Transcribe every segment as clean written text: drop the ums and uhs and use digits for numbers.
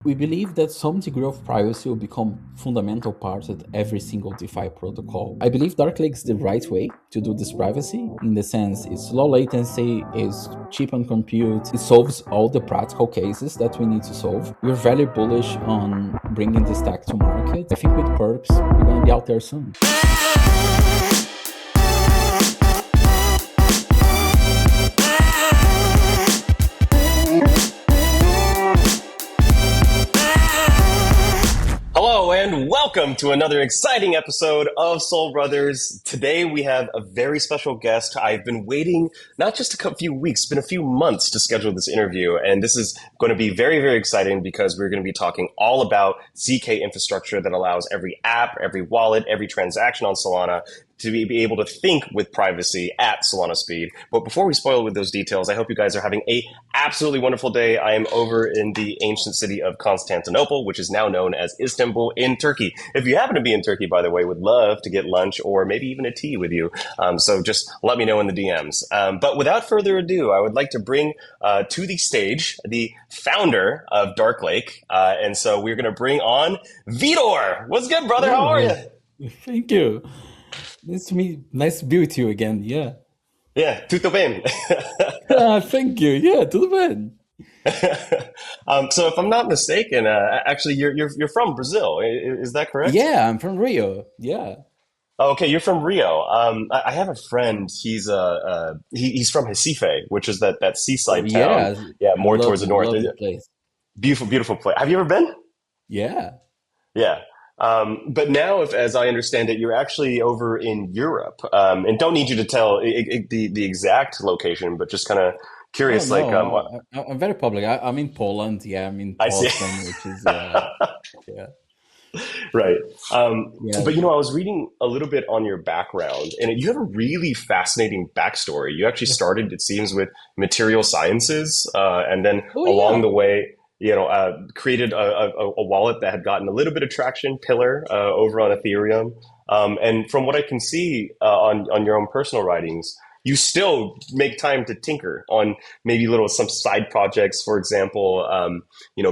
We believe that some degree of privacy will become fundamental part of every single DeFi protocol. I believe Dark Lake is the right way to do this privacy in the sense it's low latency, is cheap on compute, it solves all the practical cases that we need to solve. We're very bullish on bringing this tech to market. I think with perps, we're going to be out there soon. Hello and welcome to another exciting episode of Soul Brothers. Today we have a very special guest. I've been waiting not just a few weeks, it's been a few months to schedule this interview. And this is going to be very, very exciting because we're going to be talking all about ZK infrastructure that allows every app, every wallet, every transaction on Solana to be able to think with privacy at Solana speed. But before we spoil with those details, I hope you guys are having a absolutely wonderful day. I am over in the ancient city of Constantinople, which is now known as Istanbul in Turkey. If you happen to be in Turkey, by the way, would love to get lunch or maybe even a tea with you. So just let me know in the DMs. But without further ado, I would like to bring to the stage the founder of Dark Lake. And so we're going to bring on Vitor. What's good, brother? How are you? Thank you. Nice to be with you again. Yeah. Yeah, tutto bene. Thank you. Yeah, tudo bem. So if I'm not mistaken, actually you're from Brazil. Is that correct? Yeah, I'm from Rio. Yeah. Oh, okay, you're from Rio. I have a friend. He's from Recife, which is that Oh, seaside town. yeah. Yeah, more towards the north. Love the place. Beautiful, beautiful place. Have you ever been? Yeah. Yeah. But now, if, as I understand it, you're actually over in Europe, and don't need you to tell the exact location, but just kind of Oh curious, like, no, I'm very public. I'm in Poland. Yeah, I'm in I see. Potsdam, which is yeah, Right. yeah, But I was reading a little bit on your background, and you have a really fascinating backstory. You actually started, it seems, with material sciences, and then oh along yeah, the way, created a wallet that had gotten a little bit of traction, Pillar, over on Ethereum. And from what I can see on your own personal writings, you still make time to tinker on maybe some side projects, for example.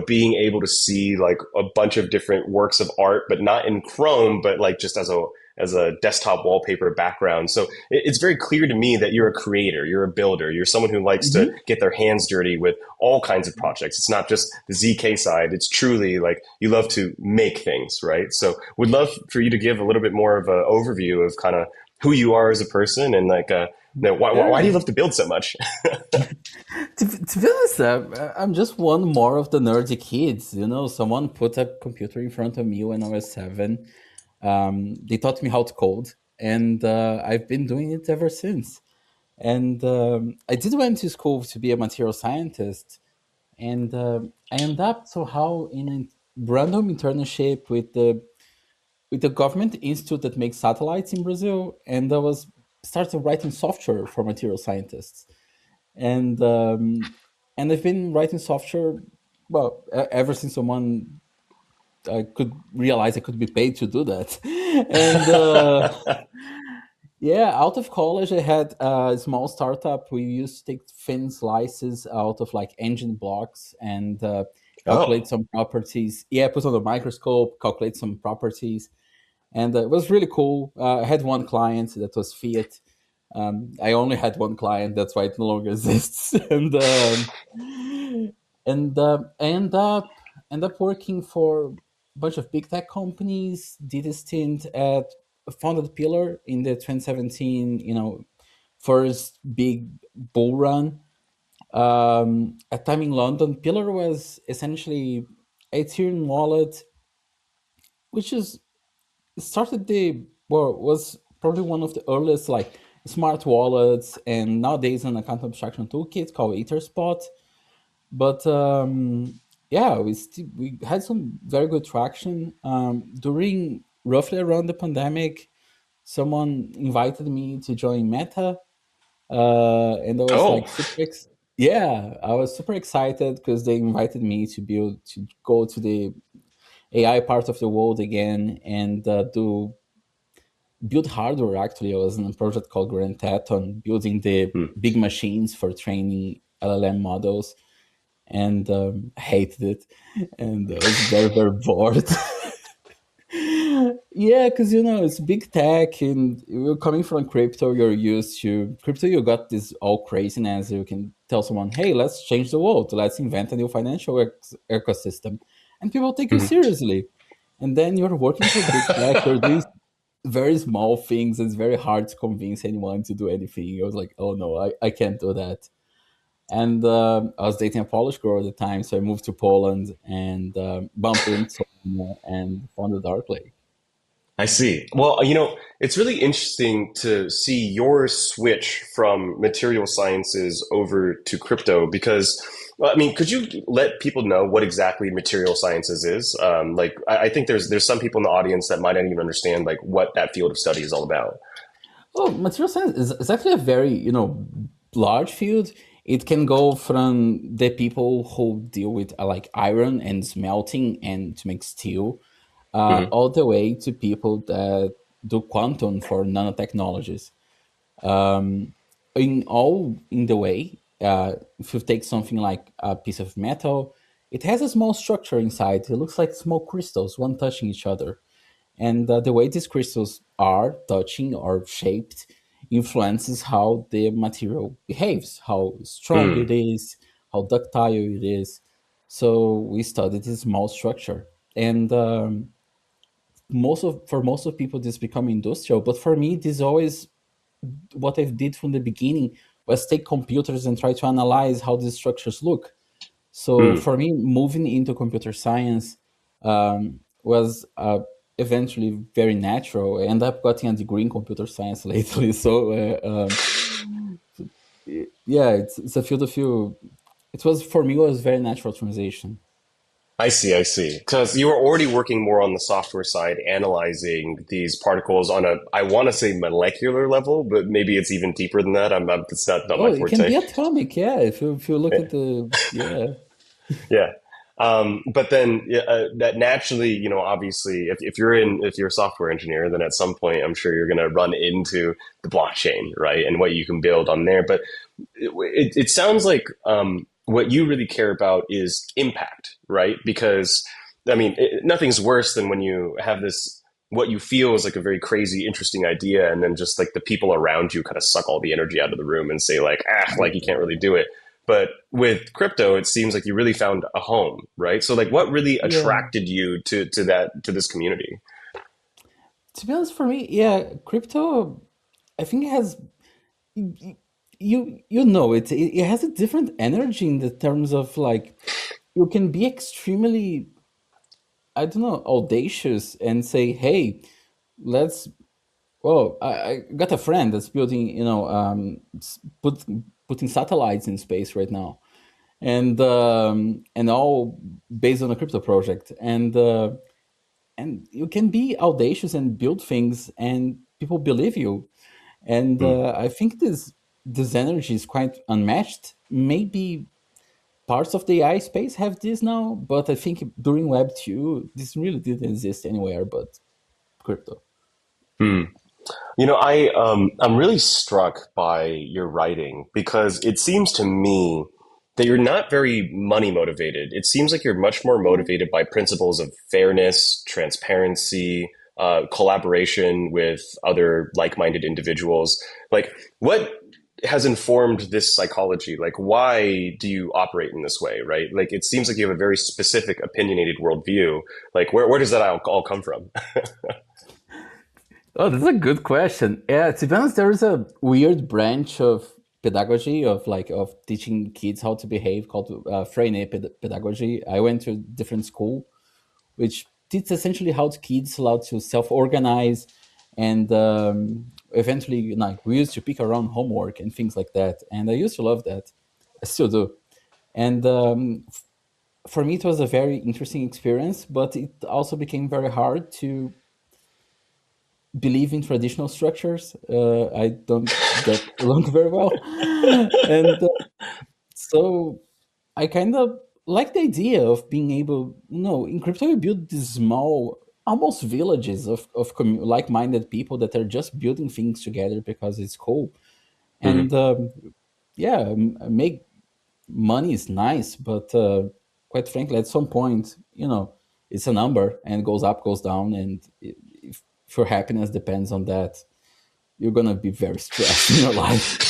Being able to see like a bunch of different works of art, but not in Chrome, but like just as a desktop wallpaper background. So it's very clear to me that you're a creator, you're a builder, you're someone who likes to hmm get their hands dirty with all kinds of projects. It's not just the ZK side. It's truly like you love to make things, right? So would love for you to give a little bit more of an overview of kind of who you are as a person and like, why do you sure. love to build so much? To be honest, I'm just one more of the nerdy kids. Someone put a computer in front of me when I was 7. They taught me how to code, and I've been doing it ever since. And I did went to school to be a material scientist, and I ended up somehow in a random internship with the government institute that makes satellites in Brazil, and I was started writing software for material scientists, and I've been writing software well ever since someone I could realize I could be paid to do that, and yeah, out of college, I had a small startup. We used to take thin slices out of like engine blocks and calculate Oh, some properties. Yeah, put on the microscope, calculate some properties, and it was really cool. I had one client that was Fiat. I only had one client, that's why it no longer exists. And I end up working for a bunch of big tech companies. Did a stint at founded Pillar in the 2017, first big bull run. At time in London, Pillar was essentially a Ethereum wallet, which is started the well was probably one of the earliest like smart wallets, and nowadays an account abstraction toolkit called EtherSpot. But yeah, we had some very good traction during roughly around the pandemic. Someone invited me to join Meta, and I was oh, like yeah, I was super excited because they invited me to go to the AI part of the world again and do build hardware. Actually, I was in a project called Grand Tet on building the hmm. big machines for training LLM models. and hated it, and I was very very bored. Yeah, because it's big tech, and you're coming from crypto. You're used to crypto. You got this all craziness. You can tell someone, "Hey, let's change the world. Let's invent a new financial ecosystem," and people take you Mhm. seriously. And then you're working for big tech. You're doing very small things. It's very hard to convince anyone to do anything. I was like, "Oh no, I can't do that." And I was dating a Polish girl at the time, so I moved to Poland and bumped into Solana and found the dark lake. I see. Well, it's really interesting to see your switch from material sciences over to crypto because, well, I mean, could you let people know what exactly material sciences is? Like, I think there's some people in the audience that might not even understand like what that field of study is all about. Oh, material science is actually a very, large field. It can go from the people who deal with like iron and smelting and to make steel, Hmm. all the way to people that do quantum for nanotechnologies. Um, in the way, if you take something like a piece of metal, it has a small structure inside. It looks like small crystals, one touching each other. And the way these crystals are touching or shaped influences how the material behaves, how strong it Mm, is, how ductile it is. So we studied this small structure, and most of people this become industrial. But for me, this always what I did from the beginning was take computers and try to analyze how these structures look. So mm. for me, moving into computer science was eventually very natural. I ended up getting a degree in computer science lately. So yeah, it's a field of view. It was for me it was a very natural transition. I see, I see. Because you were already working more on the software side, analyzing these particles on a, I want to say molecular level, but maybe it's even deeper than that. It's not my Oh, it can forte. be atomic, yeah. If you look at the yeah. Yeah. But then that naturally, obviously, if you're a software engineer, then at some point, I'm sure you're going to run into the blockchain, right? And what you can build on there. But it sounds like what you really care about is impact, right? Because I mean, nothing's worse than when you have this what you feel is like a very crazy, interesting idea, and then just like the people around you kind of suck all the energy out of the room and say like, like you can't really do it. But with crypto, it seems like you really found a home, right? So like, what really Yeah. attracted you to this community? To be honest, for me, yeah, crypto I think it has it has a different energy in the terms of like you can be extremely, I don't know, audacious and say, hey, let's well, I got a friend that's building, putting satellites in space right now, and all based on a crypto project, and you can be audacious and build things, and people believe you. And Hmm. I think this energy is quite unmatched. Maybe parts of the AI space have this now, but I think during Web 2, this really didn't exist anywhere but crypto. Hmm. I'm really struck by your writing because it seems to me that you're not very money motivated. It seems like you're much more motivated by principles of fairness, transparency, collaboration with other like-minded individuals. Like, what has informed this psychology? Like, why do you operate in this way, right? Like, it seems like you have a very specific, opinionated worldview. Like, where does that all come from? Oh, that's a good question. Yeah, to be honest, there is a weird branch of pedagogy of teaching kids how to behave called pedagogy. I went to a different school which teaches essentially how to kids allow to self-organize and eventually we used to pick our own homework and things like that. And I used to love that. I still do. And for me, it was a very interesting experience, but it also became very hard to believe in traditional structures. I don't get along very well, and so I kind of like the idea of being able, in crypto, you build these small, almost villages of like-minded people that are just building things together because it's cool, Hmm. and yeah, make. money is nice, but quite frankly, at some point, it's a number and it goes up, goes down, and if your happiness depends on that, you're gonna be very stressed in your life.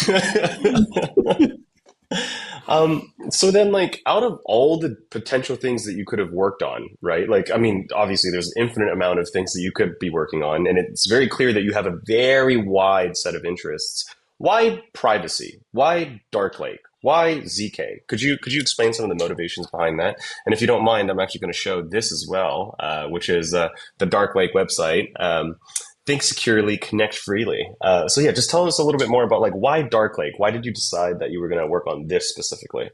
So then, like, out of all the potential things that you could have worked on, right? Like, I mean, obviously, there's an infinite amount of things that you could be working on, and it's very clear that you have a very wide set of interests. Why privacy? Why Dark Lake? Why ZK? Could you explain some of the motivations behind that? And if you don't mind, I'm actually going to show this as well, which is the Dark Lake website. Think securely, connect freely. So yeah, just tell us a little bit more about like why Dark Lake? Why did you decide that you were going to work on this specifically?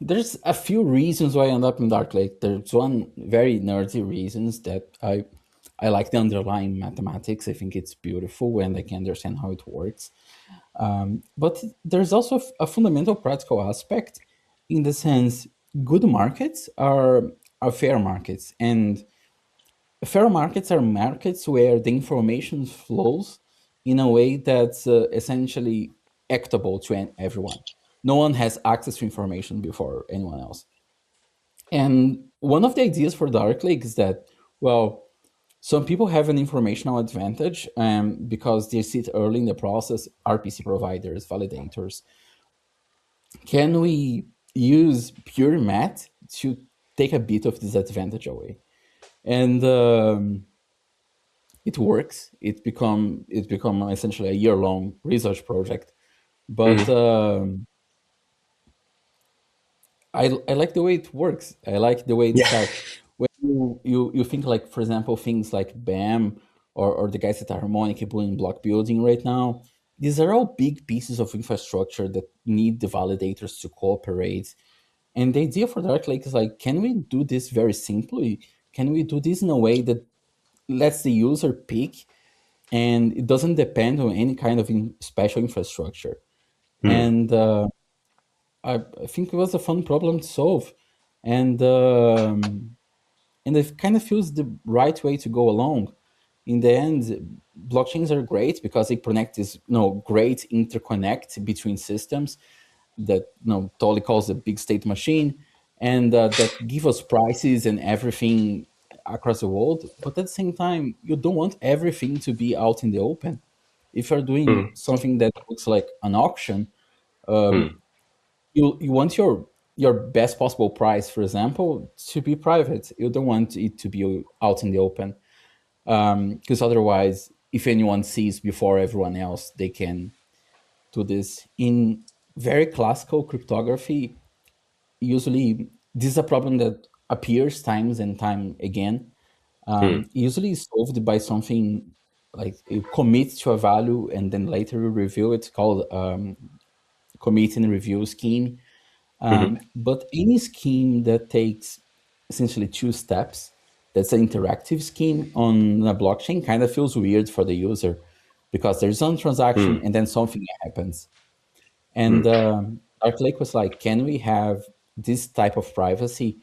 There's a few reasons why I end up in Dark Lake. There's one very nerdy reasons that I like the underlying mathematics. I think it's beautiful and I can understand how it works. But there's also a fundamental practical aspect in the sense good markets are fair markets, and fair markets are markets where the information flows in a way that's essentially actable to everyone. No one has access to information before anyone else. And one of the ideas for Dark Lake is that, well, some people have an informational advantage because they sit early in the process, RPC providers, validators. Can we use pure math to take a bit of this advantage away? And it works. It's become essentially a year-long research project. But Mm-hmm. I like the way it works. I like the way Yeah. it's like when you think like, for example, things like BAM or the guys at Harmonic doing block building right now. These are all big pieces of infrastructure that need the validators to cooperate. And the idea for Dark Lake is like, can we do this very simply? Can we do this in a way that lets the user pick and it doesn't depend on any kind of special infrastructure? Mm, And I think it was a fun problem to solve, and it kind of feels the right way to go along. In the end, blockchains are great because they connect this, great interconnect between systems that Tolly calls a big state machine, and that give us prices and everything across the world. But at the same time, you don't want everything to be out in the open. If you're doing mm, something that looks like an auction, mm, you want your best possible price, for example, to be private. You don't want it to be out in the open, because otherwise, if anyone sees before everyone else, they can do this. In very classical cryptography, usually this is a problem that appears times and time again. mm, Usually solved by something like you commit to a value and then later you review it, called commit and review scheme. mm, But any scheme that takes essentially two steps, that's an interactive scheme on a blockchain, kind of feels weird for the user because there's one transaction mm, and then something happens. And mm, Dark Lake was like, can we have this type of privacy,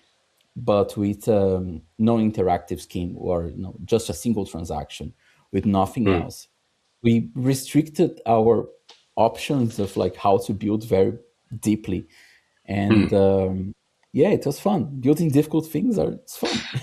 but with no interactive scheme, or just a single transaction with nothing mm, else? We restricted our options of like how to build very deeply, and mm. yeah, it was fun. Building difficult things are it's fun.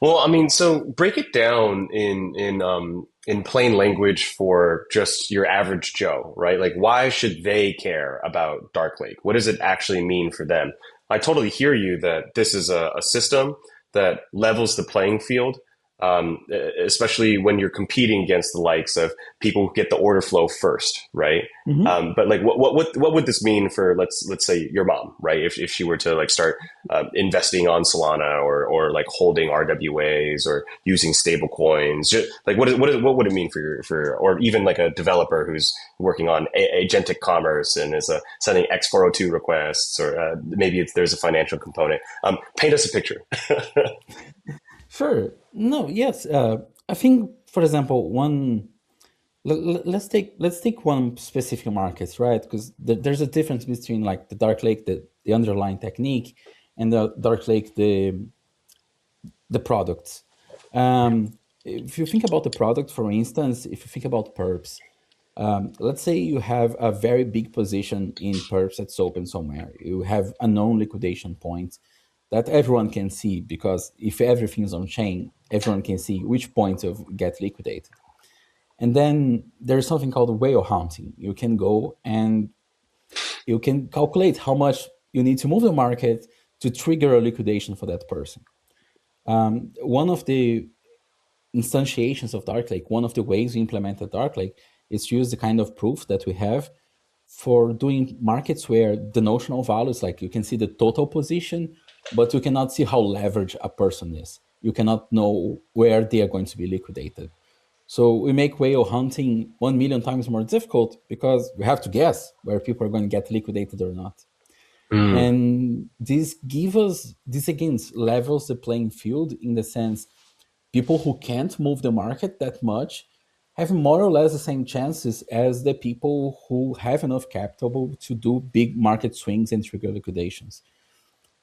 Well, I mean, so break it down in plain language for just your average Joe, right? Like, why should they care about Dark Lake? What does it actually mean for them? I totally hear you that this is a system that levels the playing field, especially when you're competing against the likes of people who get the order flow first, right? Hmm. But like, what would this mean for let's say your mom, right? If she were to like start investing on Solana or like holding RWAs or using stable coins, just like what would it mean for or even like a developer who's working on agentic commerce and is sending X402 requests, or maybe there's a financial component. Paint us a picture. Sure. No. Yes. I think, for example, let's take one specific market, right? Because there's a difference between like the Dark Lake, the underlying technique, and the Dark Lake, the products. If you think about the product, for instance, if you think about perps, Let's say you have a very big position in perps that's open somewhere. You have a known liquidation point that everyone can see, because if everything is on chain, everyone can see which point of get liquidated. And then there's something called whale hunting. You can go and you can calculate how much you need to move the market to trigger a liquidation for that person. One of the instantiations of Dark Lake, one of the ways we implemented Dark Lake is to use the kind of proof that we have for doing markets where the notional values, like you can see the total position, but you cannot see how leveraged a person is. You cannot know where they are going to be liquidated. So we make whale hunting 1 million times more difficult because we have to guess where people are going to get liquidated or not. Mm, And this again levels the playing field in the sense people who can't move the market that much have more or less the same chances as the people who have enough capital to do big market swings and trigger liquidations.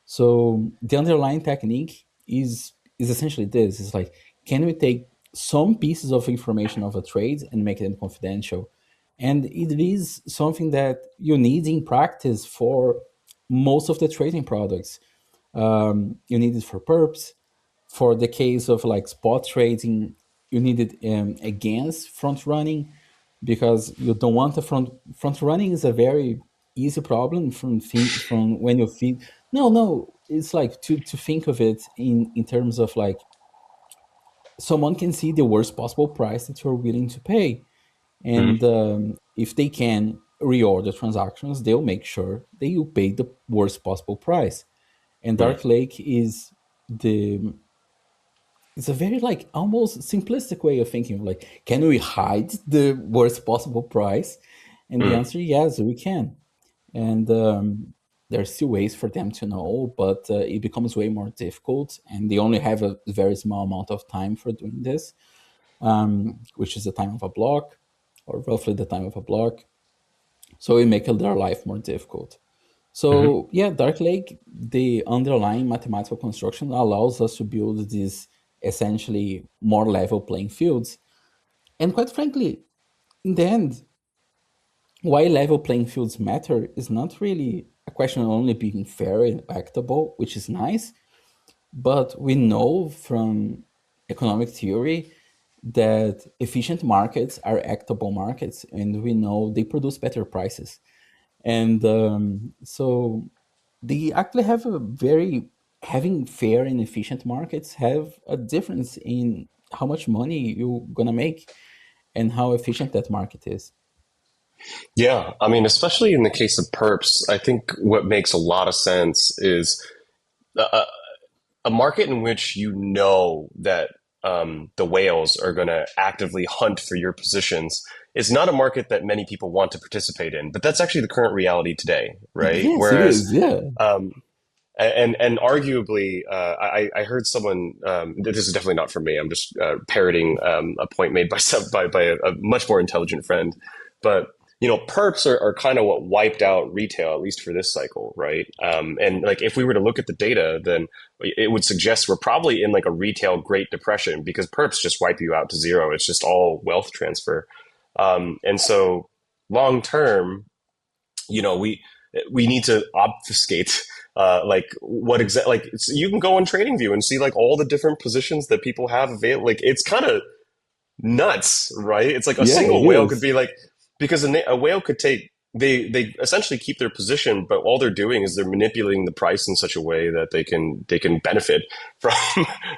So the underlying technique is essentially this: it's like, can we take some pieces of information of a trade and make them confidential? And it is something that you need in practice for most of the trading products. You need it for perps. For the case of like spot trading, you need it against front running, because you don't want the front running is a very easy problem from when you feed. No, it's like to think of it in terms of like someone can see the worst possible price that you're willing to pay, mm, and if they can reorder transactions, they'll make sure that you pay the worst possible price. And mm, Dark Lake is the it's a very like almost simplistic way of thinking, like, can we hide the worst possible price? And the mm. answer, yes, we can. And there's still ways for them to know, but it becomes way more difficult, and they only have a very small amount of time for doing this, which is the time of a block, or roughly the time of a block. So it makes their life more difficult. Mhm. So yeah, Dark Lake, the underlying mathematical construction allows us to build these essentially more level playing fields. And quite frankly, in the end, why level playing fields matter is not really a question of only being fair and equitable, which is nice, but we know from economic theory that efficient markets are equitable markets, and we know they produce better prices. And so they actually have a very having fair and efficient markets have a difference in how much money you're gonna make and how efficient that market is. Yeah, I mean, especially in the case of perps, I think what makes a lot of sense is a, a market in which you know that the whales are going to actively hunt for your positions is not a market that many people want to participate in. But that's actually the current reality today, right? Yes, it Whereas is. Yeah. um, and arguably, I heard someone. This is definitely not from me. I'm just parroting a point made by a much more intelligent friend. But perps are kind of what wiped out retail, at least for this cycle, right? And like if we were to look at the data, then it would suggest we're probably in like a retail Great Depression because perps just wipe you out to zero. It's just all wealth transfer, and so long term, we need to obfuscate like what exactly like you can go on TradingView and see like all the different positions that people have available. Like it's kind of nuts, right? It's like a Yeah, it single whale could is. be like because a whale could take they essentially keep their position, but all they're doing is they're manipulating the price in such a way that they can benefit from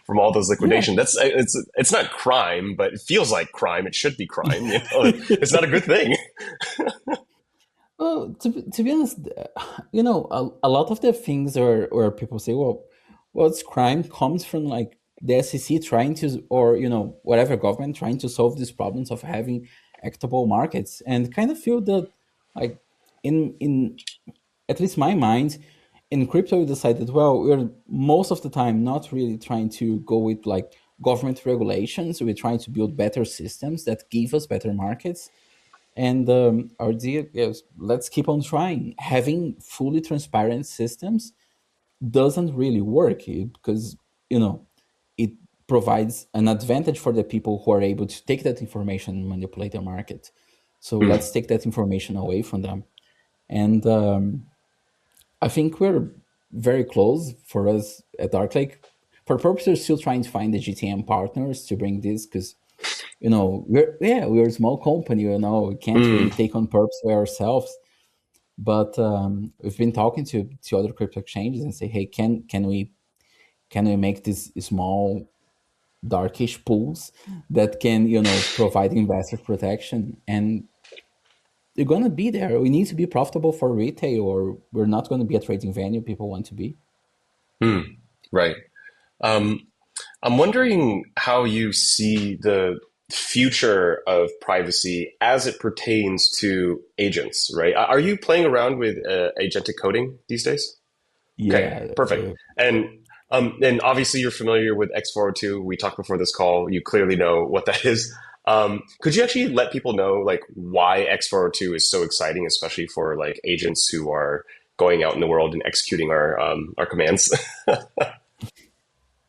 from all those Yeah. liquidation. It's not crime, but it feels like crime. It should be crime. It's not a good thing. Well, to be honest, a lot of the things are where people say, well, it's crime comes from like the SEC trying to, or whatever government trying to solve these problems of having equitable markets, and kind of feel that, like, in at least my mind, in crypto, we decided, well, we're most of the time not really trying to go with like government regulations. We're trying to build better systems that give us better markets, and our idea is, let's keep on trying. Having fully transparent systems doesn't really work, because it provides an advantage for the people who are able to take that information and manipulate the market. So Mm, let's take that information away from them. And I think we're very close for us at Dark Lake. For purpose, we're still trying to find the GTM partners to bring this because we're a small company. We can't really mm, take on perps by ourselves. But we've been talking to other crypto exchanges and say, hey, can we make these small darkish pools that can provide investor protection? And they're gonna be there. We need to be profitable for retail, or we're not going to be a trading venue people want to be. mm. Right. Um, I'm wondering how you see the future of privacy as it pertains to agents, right? Are you playing around with agentic coding these days? Okay, Yeah, perfect. And obviously you're familiar with X402. We talked before this call. You clearly know what that is. Could you actually let people know like why X402 is so exciting, especially for like agents who are going out in the world and executing our commands?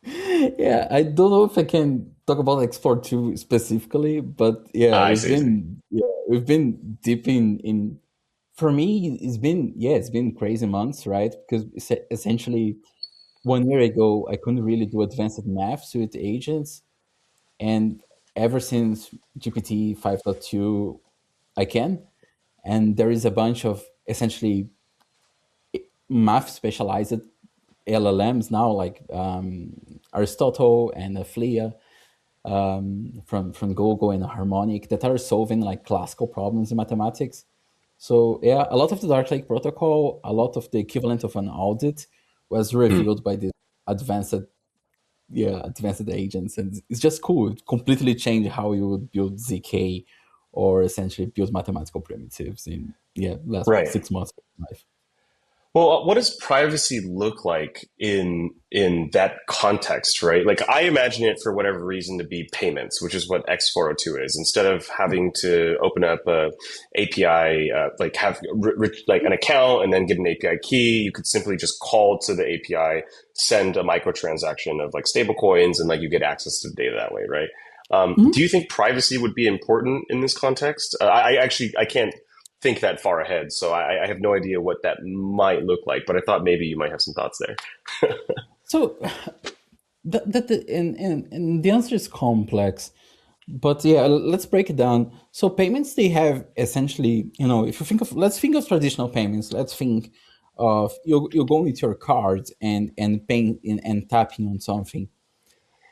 yeah. I don't know if I can talk about Export 2 specifically, but yeah, I we've see. I see. been yeah, we've been deep in. For me, it's been crazy months, right? Because essentially 1 year ago, I couldn't really do advanced maths with agents, and ever since GPT 5.2, I can. And there is a bunch of essentially math specialized LLMs now, like Aristotle and Flia from Google and Harmonic, that are solving like classical problems in mathematics. So yeah, a lot of the Dark Lake protocol, a lot of the equivalent of an audit was Hmm. revealed by the advanced advanced agents, and it's just cool. It completely changed how you would build ZK or essentially build mathematical primitives in last Right. 6 months of life. Well, what does privacy look like in that context, right? Like I imagine it for whatever reason to be payments, which is what X402 is. Instead of having to open up a API, like have like an account and then get an API key, you could simply just call to the API, send a microtransaction of like stable coins, and like you get access to the data that way, right? Do you think privacy would be important in this context? I actually I can't think that far ahead. So I have no idea what that might look like, but I thought maybe you might have some thoughts there. So and the answer is complex, but yeah, let's break it down. So payments, they have essentially, if you think of, let's think of traditional payments. Let's think of you're going with your card and paying and tapping on something.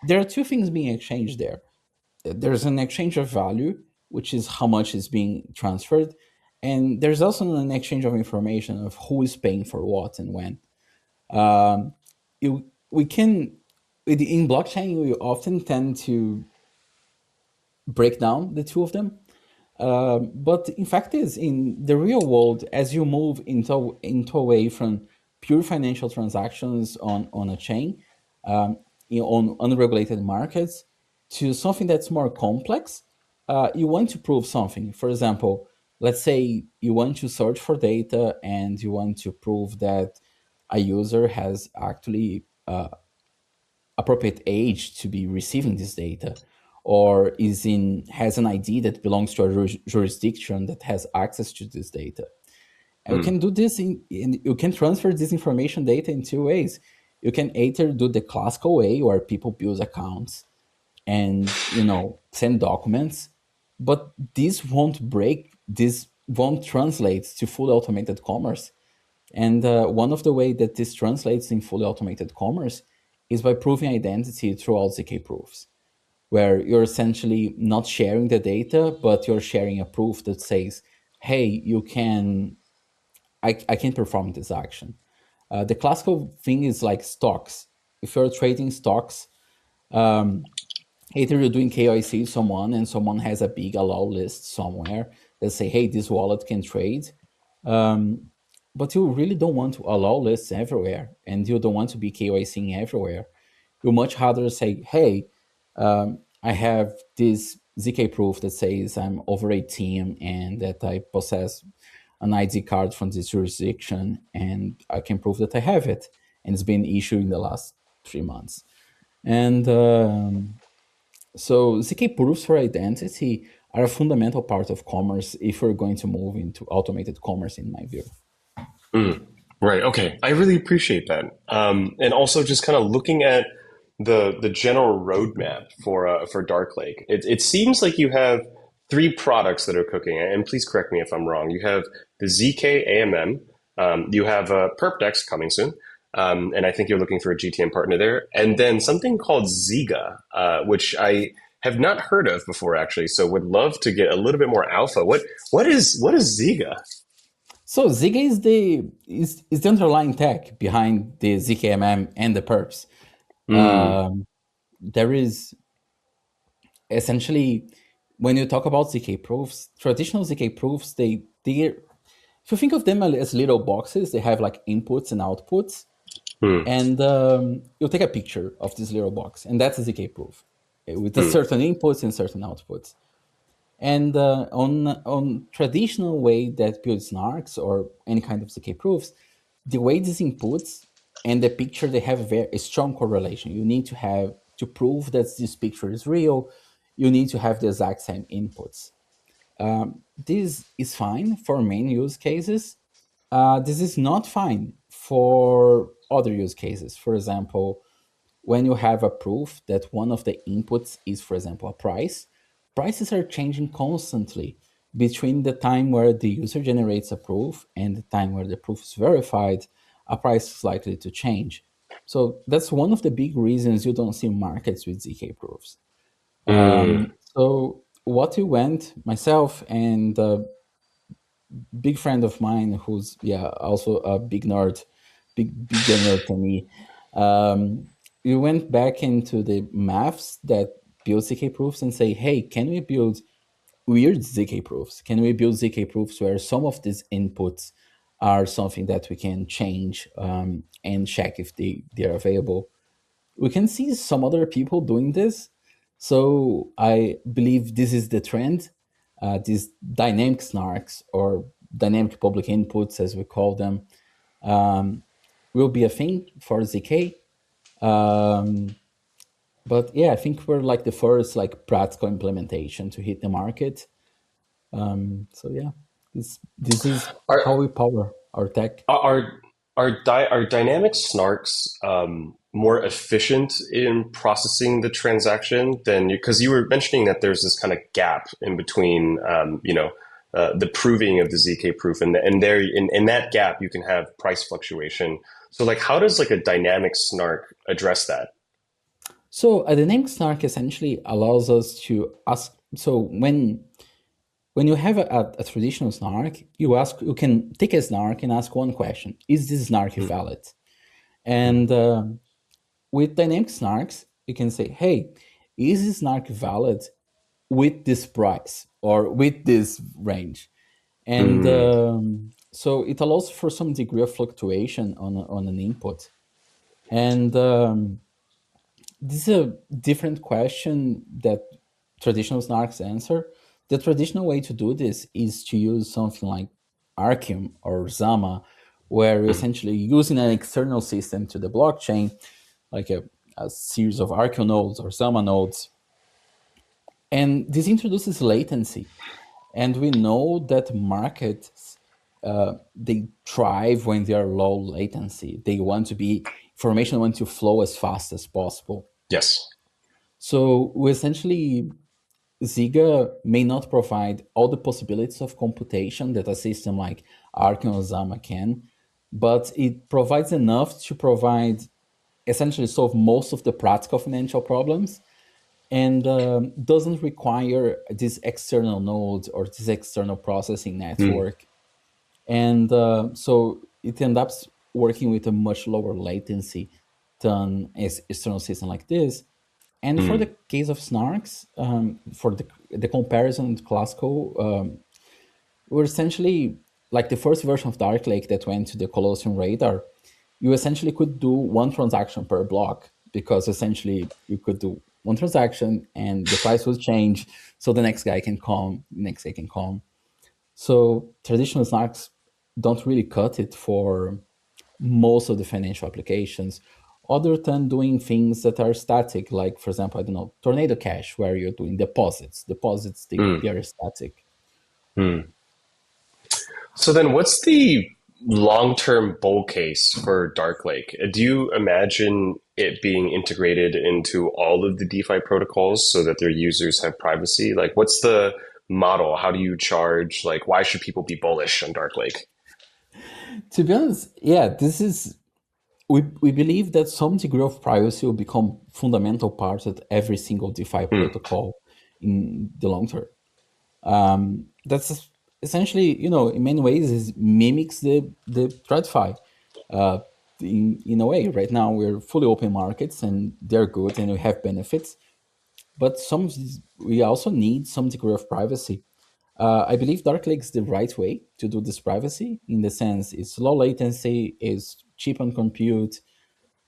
There are two things being exchanged there. There's an exchange of value, which is how much is being transferred, and there's also an exchange of information of who is paying for what and when. We can in blockchain we often tend to break down the two of them. But in fact is in the real world, as you move into away from pure financial transactions on a chain, on unregulated markets, to something that's more complex, you want to prove something. For example, let's say you want to search for data and you want to prove that a user has actually appropriate age to be receiving this data, or has an ID that belongs to a jurisdiction that has access to this data. And you Hmm. can do this you can transfer this information data in two ways. You can either do the classical way where people build accounts and send documents, but this won't translate to fully automated commerce. And one of the way that this translates in fully automated commerce is by proving identity through all ZK proofs, where you're essentially not sharing the data, but you're sharing a proof that says, "Hey, I can perform this action." The classical thing is like stocks. If you're trading stocks, either you're doing KYC with someone and someone has a big allow list somewhere that say, "Hey, this wallet can trade." But you really don't want to allow lists everywhere, and you don't want to be KYCing everywhere. You much rather say, "Hey, I have this ZK proof that says I'm over 18 and that I possess an ID card from this jurisdiction, and I can prove that I have it, and it's been issued in the last 3 months." And so ZK proofs for identity are a fundamental part of commerce if we're going to move into automated commerce, in my view. Mm, right. Okay. I really appreciate that. And also just kind of looking at the general roadmap for Dark Lake. It seems like you have three products that are cooking. And please correct me if I'm wrong. You have the ZK AMM. You have PerpDex coming soon. And I think you're looking for a GTM partner there. And then something called Siga, which I have not heard of before, actually. So would love to get a little bit more alpha. What is Siga? So Ziga is the underlying tech behind the ZKMM and the perps. Mm, Um, there is essentially, when you talk about ZK proofs, traditional ZK proofs, they if you think of them as little boxes, they have like inputs and outputs, mm, and you'll take a picture of this little box, and that's a ZK proof with a mm, certain inputs and certain outputs. And on traditional way that builds snarks or any kind of ZK proofs, the way these inputs and the picture, they have a strong correlation. You need to have to prove that this picture is real. You need to have the exact same inputs. This is fine for main use cases. This is not fine for other use cases. For example, when you have a proof that one of the inputs is, for example, a price, prices are changing constantly between the time where the user generates a proof and the time where the proof is verified. A price is likely to change. So that's one of the big reasons you don't see markets with ZK proofs. mm. So what we went, myself and big friend of mine who's also a big nerd, bigger nerd than me. We went back into the maths that build ZK proofs and say, hey, can we build weird ZK proofs? Can we build ZK proofs where some of these inputs are something that we can change and check if they are available? We can see some other people doing this. So I believe this is the trend. These dynamic snarks or dynamic public inputs, as we call them, will be a thing for ZK. Um, but yeah, I think we're like the first like practical implementation to hit the market. So yeah, this is Are how we power our tech. are are dynamic snarks more efficient in processing the transaction than you? Because you were mentioning that there's this kind of gap in between, the proving of the zk proof, and there in that gap you can have price fluctuation. So like, how does like a dynamic snark address that? So a dynamic snark essentially allows us to ask. So when you have a traditional snark, you can take a snark and ask one question: is this snark Mm, valid? And with dynamic snarks, you can say, hey, is this snark valid with this price or with this range? And mm, so it allows for some degree of fluctuation on an input. And this is a different question that traditional snarks answer. The traditional way to do this is to use something like Archium or Zama, where you're mm, essentially using an external system to the blockchain, like a series of Archium nodes or Zama nodes. And this introduces latency. And we know that markets, they thrive when they are low latency. They want to be, information want to flow as fast as possible. yes. So we essentially, Ziga may not provide all the possibilities of computation that a system like Arc or Zama can, but it provides enough to provide essentially solve most of the practical financial problems and doesn't require this external node or this external processing Mm, network. And so it ends up working with a much lower latency than an external system like this. And for mm, the case of snarks, for the comparison with classical, we're essentially like the first version of Dark Lake that went to the Colossian radar. You essentially could do one transaction per block because essentially you could do one transaction and the price will change. So the next guy can come, next guy can come. So traditional snarks don't really cut it for most of the financial applications other than doing things that are static, like for example, I don't know, Tornado Cash, where you're doing deposits. Deposits, they Mm, are static. mm. So then what's the long-term bull case for Dark Lake? Do you imagine it being integrated into all of the DeFi protocols so that their users have privacy? Like, what's the model? How do you charge? Like, why should people be bullish on Dark Lake? To be honest, yeah, this is we believe that some degree of privacy will become fundamental part of every single DeFi Hmm, protocol in the long term. That's essentially, in many ways, is mimics the TradFi. Uh, in a way, right now we're fully open markets and they're good and we have benefits, but we also need some degree of privacy. I believe Dark Lake is the right way to do this privacy in the sense it's low latency, is cheap on compute,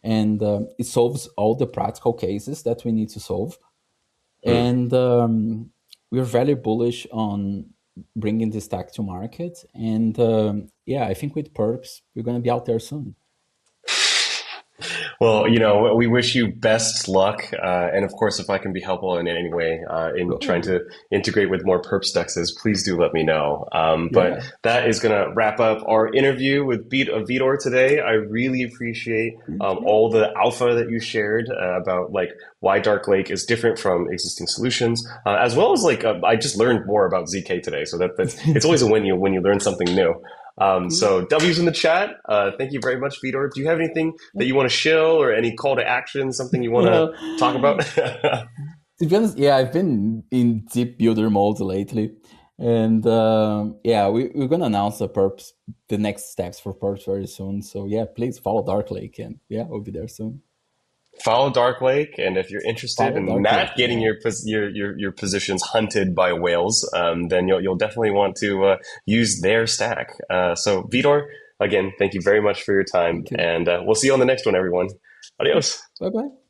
and it solves all the practical cases that we need to solve. hmm. And we're very bullish on bringing this tech to market. And yeah, I think with perps, we're going to be out there soon. Well, we wish you best luck. And of course, if I can be helpful in any way in trying Oh, to integrate with more perp dexes, please do let me know. But yeah. that is going to wrap up our interview with Vitor today. I really appreciate Appreciate. all the alpha that you shared about like why Dark Lake is different from existing solutions, as well as like I just learned more about ZK today. So that's it's always a win when you learn something new. Cool. So W's in the chat. Thank you very much, Vitor. Do you have anything that you want to shill or any call to action, something you want to Well, talk about? to be honest, yeah, I've been in deep builder mode lately. And yeah, we're going to announce the next steps for perps very soon. So yeah, please follow Dark Lake. And yeah, we'll be there soon. Follow Dark Lake, and if you're interested Follow in Dark Lake. not getting Yeah. your positions hunted by whales, then you'll definitely want to use their stack. So Vitor, again, thank you very much for your time, Thank you. and we'll see you on the next one, everyone. Adios. Bye bye.